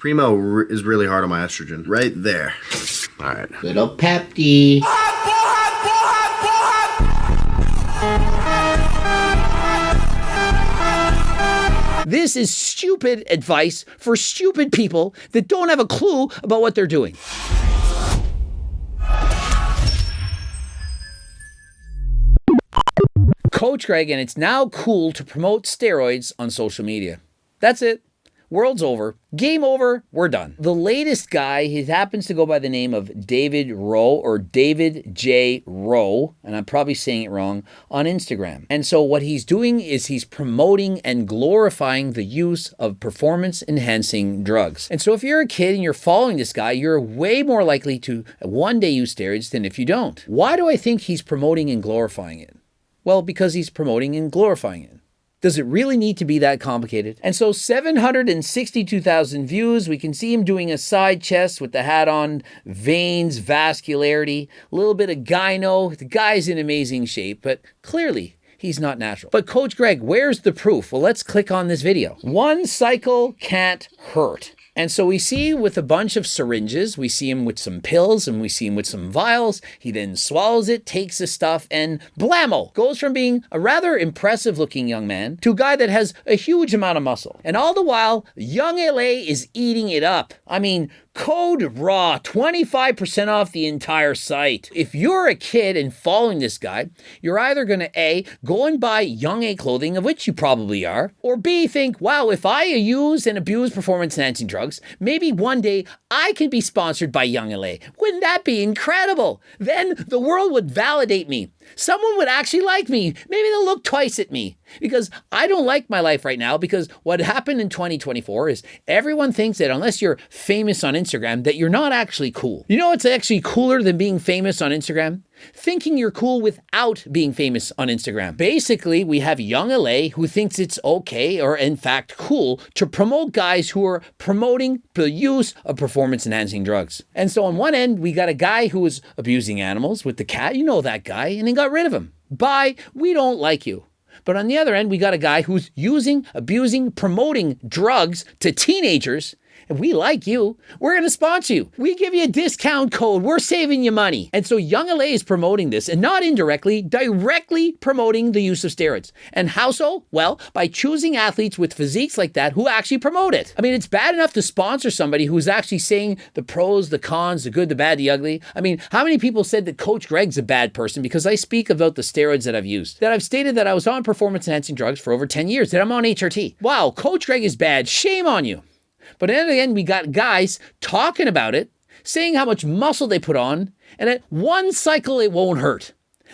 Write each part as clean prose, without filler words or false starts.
Is really hard on my estrogen. Right there. All right. Little Pepti. This is stupid advice for stupid people that don't have a clue about what they're doing. Coach Greg, and it's now cool to promote steroids on social media. That's it. World's over. Game over. We're done. The latest guy, he happens to go by the name of David Rowe or David J. Rowe, and I'm probably saying it wrong, on Instagram. And so what he's doing is he's promoting and glorifying the use of performance-enhancing drugs. And so if you're a kid and you're following this guy, you're way more likely to one day use steroids than if you don't. Why do I think he's promoting and glorifying it? Well, because he's promoting and glorifying it. Does it really need to be that complicated? And so 762,000 views. We can see him doing a side chest with the hat on, veins, vascularity, a little bit of gyno. The guy's in amazing shape, but clearly he's not natural. But Coach Greg, where's the proof? Well, let's click on this video. One cycle can't hurt. And so we see with a bunch of syringes, we see him with some pills and we see him with some vials. He then swallows it, takes the stuff, and blammo, goes from being a rather impressive looking young man to a guy that has a huge amount of muscle. And all the while, young LA is eating it up. I mean, code RAW, 25% off the entire site. If you're a kid and following this guy, you're either going to A, go and buy Young A clothing, of which you probably are, or B, think, wow, if I use and abuse performance-enhancing drugs, maybe one day I can be sponsored by Young LA. Wouldn't that be incredible? Then the world would validate me. Someone would actually like me. Maybe they'll look twice at me because I don't like my life right now, because what happened in 2024 is everyone thinks that unless you're famous on Instagram, that you're not actually cool. You know what's actually cooler than being famous on Instagram? Thinking you're cool without being famous on Instagram. Basically, we have Young LA who thinks it's okay, or in fact cool, to promote guys who are promoting the use of performance-enhancing drugs. And so on one end, we got a guy who was abusing animals with the cat, you know that guy, and then got rid of him. Bye, we don't like you. But on the other end, we got a guy who's using, abusing, promoting drugs to teenagers. If we like you, we're going to sponsor you. We give you a discount code. We're saving you money. And so Young LA is promoting this, and not indirectly, directly promoting the use of steroids. And how so? Well, by choosing athletes with physiques like that who actually promote it. I mean, it's bad enough to sponsor somebody who's actually saying the pros, the cons, the good, the bad, the ugly. I mean, how many people said that Coach Greg's a bad person because I speak about the steroids that I've used? That I've stated that I was on performance-enhancing drugs for over 10 years, that I'm on HRT. Wow, Coach Greg is bad. Shame on you. But at the end, we got guys talking about it, saying how much muscle they put on, and at one cycle it won't hurt.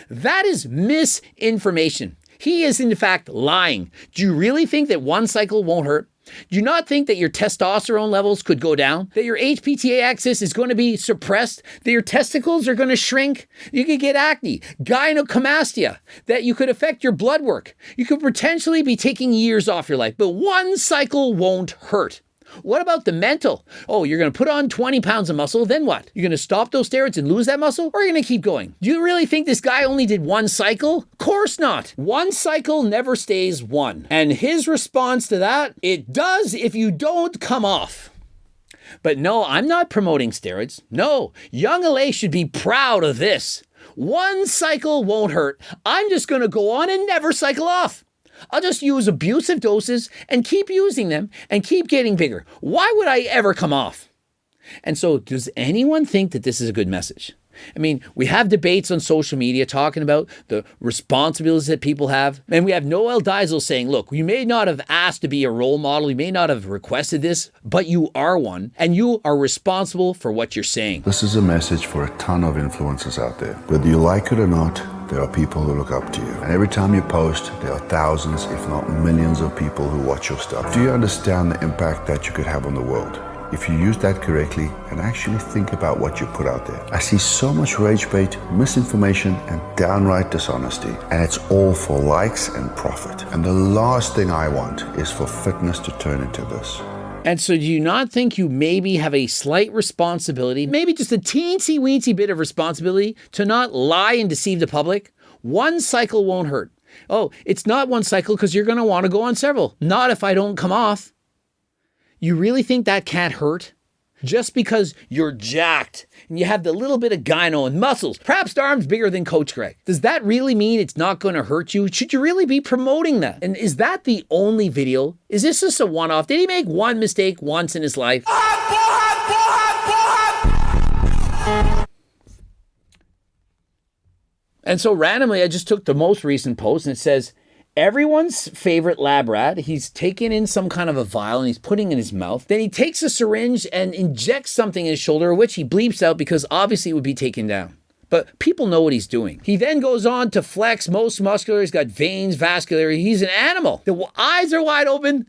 That is misinformation. He is in fact lying. Do you really think that one cycle won't hurt? Do you not think that your testosterone levels could go down? That your HPTA axis is going to be suppressed? That your testicles are going to shrink? You could get acne, gynecomastia, that you could affect your blood work. You could potentially be taking years off your life, but one cycle won't hurt. What about the mental? Oh, you're going to put on 20 pounds of muscle, then what? You're going to stop those steroids and lose that muscle? Or are you going to keep going? Do you really think this guy only did one cycle? Of course not. One cycle never stays one. And his response to that, it does if you don't come off. But no, I'm not promoting steroids. No, Young LA should be proud of this. One cycle won't hurt. I'm just going to go on and never cycle off. I'll just use abusive doses and keep using them and keep getting bigger. Why would I ever come off? And so does anyone think that this is a good message? I mean, we have debates on social media talking about the responsibilities that people have. And we have Noel Diesel saying, look, you may not have asked to be a role model. You may not have requested this, but you are one. And you are responsible for what you're saying. This is a message for a ton of influencers out there. Whether you like it or not, there are people who look up to you. And every time you post, there are thousands, if not millions of people who watch your stuff. Do you understand the impact that you could have on the world if you use that correctly and actually think about what you put out there? I see so much rage bait, misinformation, and downright dishonesty. And it's all for likes and profit. And the last thing I want is for fitness to turn into this. And so do you not think you maybe have a slight responsibility, maybe just a teensy-weensy bit of responsibility to not lie and deceive the public? One cycle won't hurt. Oh, it's not one cycle because you're going to want to go on several. Not if I don't come off. You really think that can't hurt? Just because you're jacked and you have the little bit of gyno and muscles, perhaps the arms bigger than Coach Greg, does that really mean it's not going to hurt you? Should you really be promoting that? And is that the only video? Is this just a one-off? Did he make one mistake once in his life? And so randomly, I just took the most recent post and it says, everyone's favorite lab rat, he's taken in some kind of a vial and he's putting in his mouth. Then he takes a syringe and injects something in his shoulder, which he bleeps out because obviously it would be taken down. But people know what he's doing. He then goes on to flex most muscular. He's got veins, vascular. He's an animal. The eyes are wide open.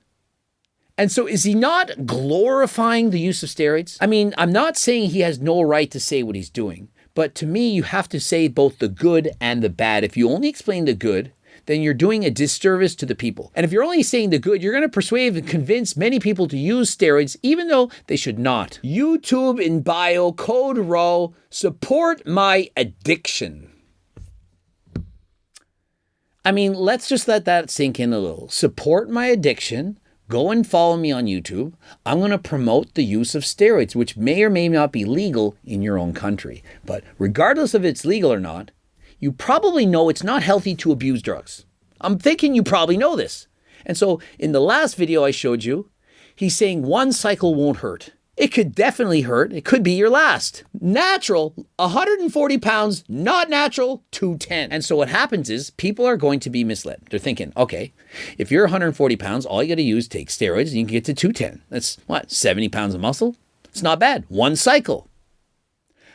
And so is he not glorifying the use of steroids? I mean, I'm not saying he has no right to say what he's doing. But to me, you have to say both the good and the bad. If you only explain the good, then you're doing a disservice to the people. And if you're only saying the good, you're going to persuade and convince many people to use steroids, even though they should not. YouTube in bio, code RAW, support my addiction. I mean, let's just let that sink in a little. Support my addiction. Go and follow me on YouTube. I'm going to promote the use of steroids, which may or may not be legal in your own country. But regardless of if it's legal or not, you probably know it's not healthy to abuse drugs. I'm thinking you probably know this. And so in the last video I showed you, he's saying one cycle won't hurt. It could definitely hurt. It could be your last. Natural, 140 pounds, not natural, 210. And so what happens is people are going to be misled. They're thinking, okay, if you're 140 pounds, all you got to use is take steroids and you can get to 210. That's what, 70 pounds of muscle? It's not bad. One cycle.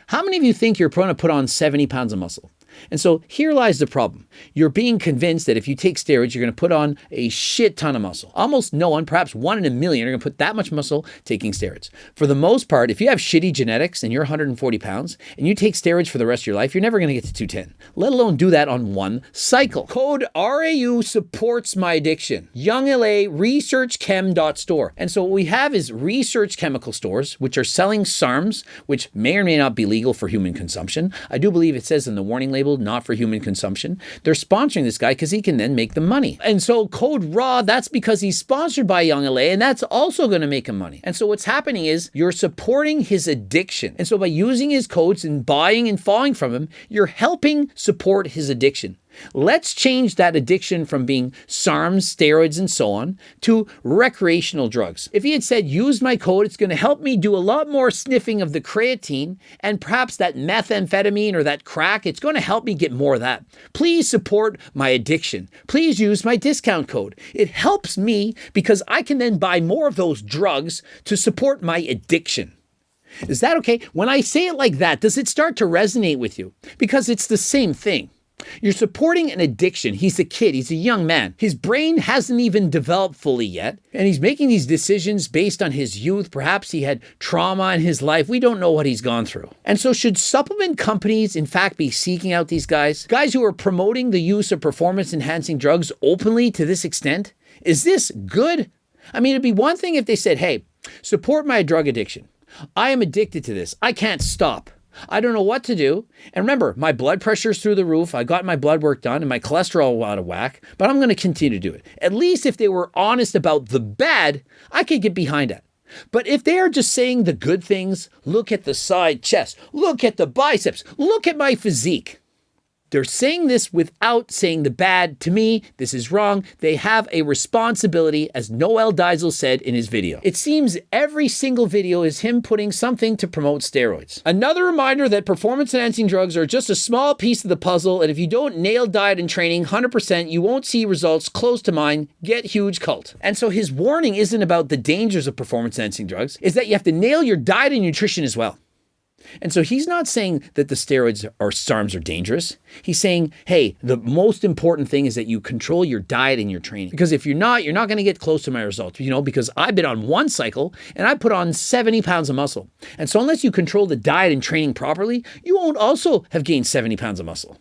How many of you think you're going to put on 70 pounds of muscle? And so here lies the problem. You're being convinced that if you take steroids, you're going to put on a shit ton of muscle. Almost no one, perhaps 1 in a million, are going to put that much muscle taking steroids. For the most part, if you have shitty genetics and you're 140 pounds and you take steroids for the rest of your life, you're never going to get to 210, let alone do that on one cycle. Code RAU supports my addiction. Young LA researchchem.store. And so what we have is research chemical stores, which are selling SARMs, which may or may not be legal for human consumption. I do believe it says in the warning label, not for human consumption. They're sponsoring this guy because he can then make them money. And so code RAW, that's because he's sponsored by Young LA, and that's also going to make him money. And so what's happening is you're supporting his addiction. And so by using his codes and buying and following from him, you're helping support his addiction. Let's change that addiction from being SARMs, steroids, and so on to recreational drugs. If he had said, use my code, it's going to help me do a lot more sniffing of the creatine and perhaps that methamphetamine or that crack, it's going to help me get more of that. Please support my addiction. Please use my discount code. It helps me because I can then buy more of those drugs to support my addiction. Is that okay? When I say it like that, does it start to resonate with you? Because it's the same thing. You're supporting an addiction. He's a kid. He's a young man. His brain hasn't even developed fully yet. And he's making these decisions based on his youth. Perhaps he had trauma in his life. We don't know what he's gone through. And so should supplement companies, in fact, be seeking out these guys? Guys who are promoting the use of performance-enhancing drugs openly to this extent? Is this good? I mean, it'd be one thing if they said, hey, support my drug addiction. I am addicted to this. I can't stop. I don't know what to do. And remember, my blood pressure's through the roof. I got my blood work done and my cholesterol out of whack, but I'm going to continue to do it. At least if they were honest about the bad, I could get behind that. But if they are just saying the good things, look at the side chest, look at the biceps, look at my physique. They're saying this without saying the bad. To me, this is wrong. They have a responsibility, as Noel Diesel said in his video. It seems every single video is him putting something to promote steroids. Another reminder that performance-enhancing drugs are just a small piece of the puzzle, and if you don't nail diet and training 100%, you won't see results close to mine. Get huge cult. And so his warning isn't about the dangers of performance-enhancing drugs, is that you have to nail your diet and nutrition as well. And so he's not saying that the steroids or SARMs are dangerous. He's saying, hey, the most important thing is that you control your diet and your training. Because if you're not going to get close to my results, because I've been on one cycle and I put on 70 pounds of muscle. And so unless you control the diet and training properly, you won't also have gained 70 pounds of muscle.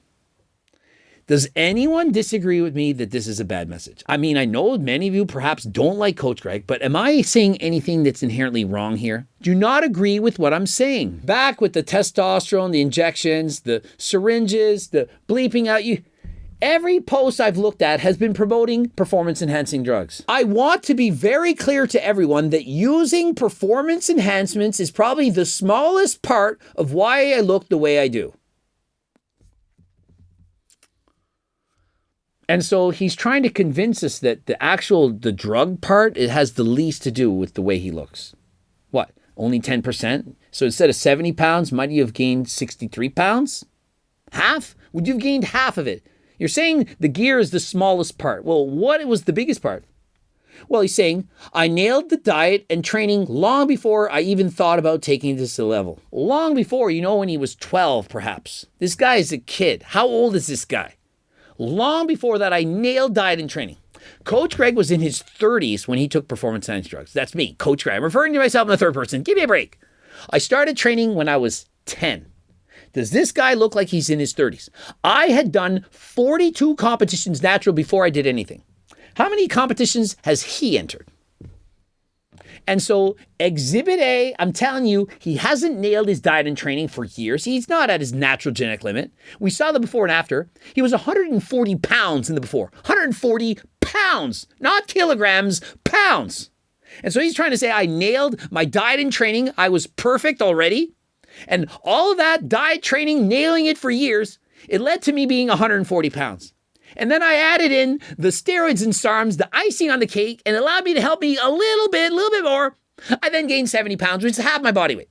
Does anyone disagree with me that this is a bad message? I mean, I know many of you perhaps don't like Coach Greg, but am I saying anything that's inherently wrong here? Do not agree with what I'm saying. Back with the testosterone, the injections, the syringes, the bleeping out. Every post I've looked at has been promoting performance-enhancing drugs. I want to be very clear to everyone that using performance enhancements is probably the smallest part of why I look the way I do. And so he's trying to convince us that the drug part, it has the least to do with the way he looks. What? Only 10%? So instead of 70 pounds, might you have gained 63 pounds? Half? Would you have gained half of it? You're saying the gear is the smallest part. Well, what was the biggest part? Well, he's saying, I nailed the diet and training long before I even thought about taking this to the level. Long before, when he was 12, perhaps. This guy is a kid. How old is this guy? Long before that, I nailed diet and training. Coach Greg was in his 30s when he took performance science drugs. That's me, Coach Greg. I'm referring to myself in the third person. Give me a break. I started training when I was 10. Does this guy look like he's in his 30s? I had done 42 competitions natural before I did anything. How many competitions has he entered? And so Exhibit A, I'm telling you, he hasn't nailed his diet and training for years. He's not at his natural genetic limit. We saw the before and after. He was 140 pounds in the before. 140 pounds, not kilograms, pounds. And so he's trying to say, I nailed my diet and training. I was perfect already. And all of that diet training, nailing it for years, it led to me being 140 pounds. And then I added in the steroids and SARMs, the icing on the cake, and it allowed me to help me a little bit more. I then gained 70 pounds, which is half my body weight.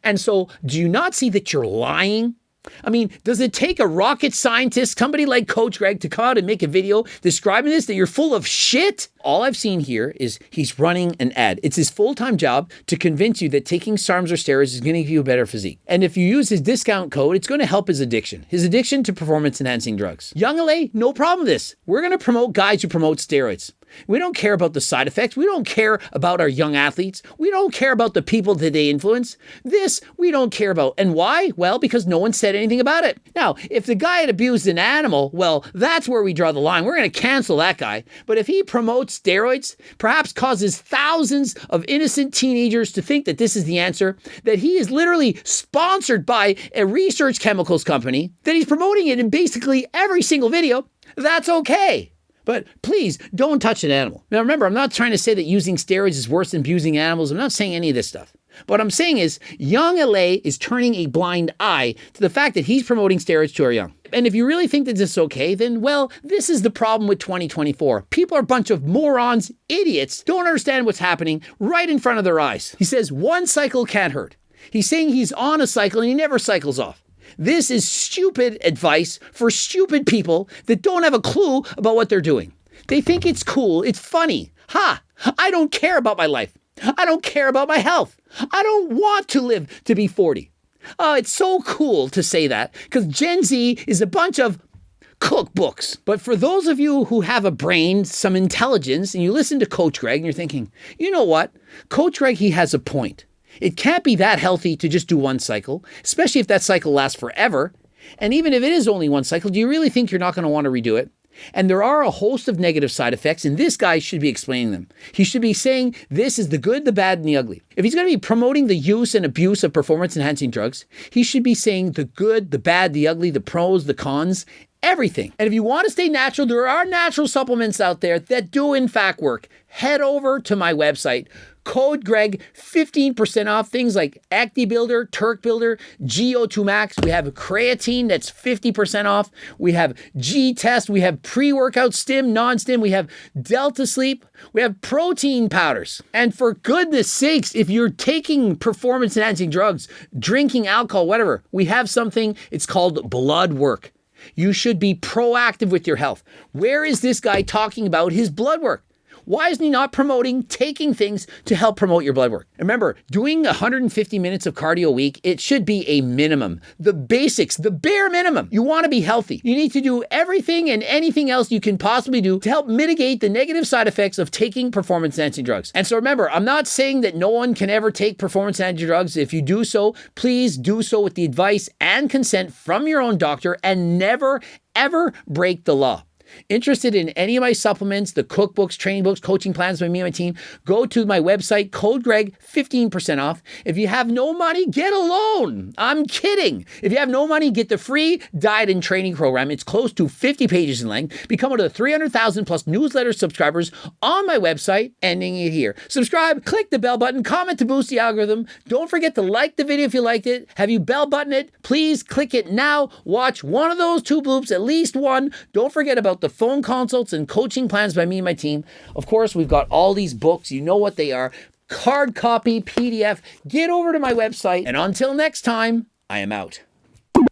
And so do you not see that you're lying? I mean, does it take a rocket scientist, somebody like Coach Greg, to come out and make a video describing this, that you're full of shit? All I've seen here is he's running an ad. It's his full-time job to convince you that taking SARMs or steroids is going to give you a better physique. And if you use his discount code, it's going to help his addiction to performance-enhancing drugs. Young LA, no problem with this. We're going to promote guys who promote steroids. We don't care about the side effects. We don't care about our young athletes. We don't care about the people that they influence. This, we don't care about. And why? Well, because no one said anything about it. Now, if the guy had abused an animal, well, that's where we draw the line. We're going to cancel that guy. But if he promotes steroids, perhaps causes thousands of innocent teenagers to think that this is the answer, that he is literally sponsored by a research chemicals company, that he's promoting it in basically every single video, that's okay. But please don't touch an animal. Now remember, I'm not trying to say that using steroids is worse than abusing animals. I'm not saying any of this stuff. What I'm saying is young LA is turning a blind eye to the fact that he's promoting steroids to our young. And if you really think that this is okay, then, well, this is the problem with 2024. People are a bunch of morons, idiots, don't understand what's happening right in front of their eyes. He says one cycle can't hurt. He's saying he's on a cycle and he never cycles off. This is stupid advice for stupid people that don't have a clue about what they're doing. They think it's cool. It's funny. I don't care about my life. I don't care about my health. I don't want to live to be 40. Oh, it's so cool to say that because Gen Z is a bunch of cookbooks. But for those of you who have a brain, some intelligence, and you listen to Coach Greg and you're thinking, you know what? Coach Greg, he has a point. It can't be that healthy to just do one cycle, especially if that cycle lasts forever. And even if it is only one cycle, do you really think you're not going to want to redo it? And there are a host of negative side effects, and this guy should be explaining them. He should be saying this is the good, the bad, and the ugly. If he's going to be promoting the use and abuse of performance-enhancing drugs, he should be saying the good, the bad, the ugly, the pros, the cons, everything. And if you want to stay natural, there are natural supplements out there that do in fact work. Head over to my website. Code Greg, 15% off things like Acti Builder, Turk Builder, GO2 Max. We have creatine that's 50% off. We have G-Test. We have pre-workout stim, non-stim. We have Delta Sleep. We have protein powders. And for goodness sakes, if you're taking performance-enhancing drugs, drinking alcohol, whatever, we have something, it's called blood work. You should be proactive with your health. Where is this guy talking about his blood work? Why isn't he not promoting taking things to help promote your blood work? Remember, doing 150 minutes of cardio a week, it should be a minimum. The basics, the bare minimum. You want to be healthy. You need to do everything and anything else you can possibly do to help mitigate the negative side effects of taking performance-enhancing drugs. And so remember, I'm not saying that no one can ever take performance-enhancing drugs. If you do so, please do so with the advice and consent from your own doctor and never, ever break the law. Interested in any of my supplements, the cookbooks, training books, coaching plans by me and my team, go to my website, code Greg, 15% off. If you have no money, get a loan. I'm kidding. If you have no money, get the free diet and training program. It's close to 50 pages in length. Become one of the 300,000 plus newsletter subscribers on my website, ending it here. Subscribe, click the bell button, comment to boost the algorithm. Don't forget to like the video if you liked it. Have you bell button it? Please click it now. Watch one of those 2 bloops, at least one. Don't forget about the phone consults and coaching plans by me and my team. Of course, we've got all these books. You know what they are. Hard copy, PDF. Get over to my website. And until next time, I am out.